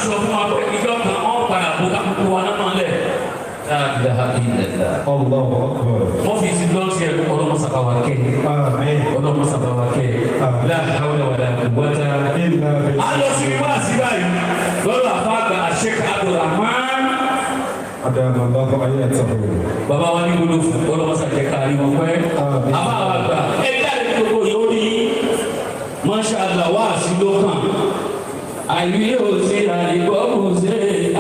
sọ fún wa pé ìjọ kan ọ̀ padà bó kákòókò wa náà máa lẹ̀ Allahu Akbar. wọ́n fi ti lọ́ọ̀tì ẹ̀ ọlọ́mọ sábàwá kẹ́ ọlọ́mọ sábàwá kẹ́ la hawla wala quwwata Illa billah. a lọ sí wá sí báyìí lọ́dọ̀ àfáàgbà Sheikh Abdulrahman Adama Allahu ayatahu. bàbá wa ní gbọdọ̀ fún ọlọ́mọ sàkẹ́ kárí wọn pẹ́ àbáwá gbà ẹ̀ jáde gbogbo yóò rí Masha Allah wá sí lókàn àìrí òsè àìgbọ́kùnsè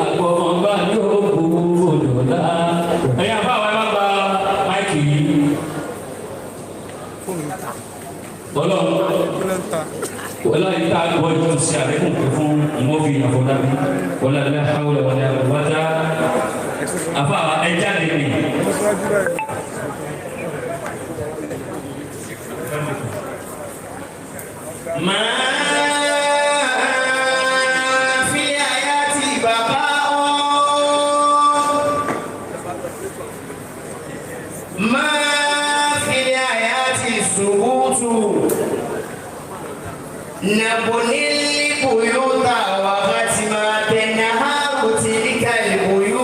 àgbọ̀mọ̀gbà ní òkú òdòdá ẹ̀yà báwa ẹ má gba máìkì yìí wọ́lá ìta gbọ́ ìtú sí àlékún pé fún ìmọ̀fì àfọ̀dábí wọ́lá aláhàwọ̀lá wọ́lá àbúwátá àfáà ẹja lè pè نبني البيوت وختم تنهار تلك البيوت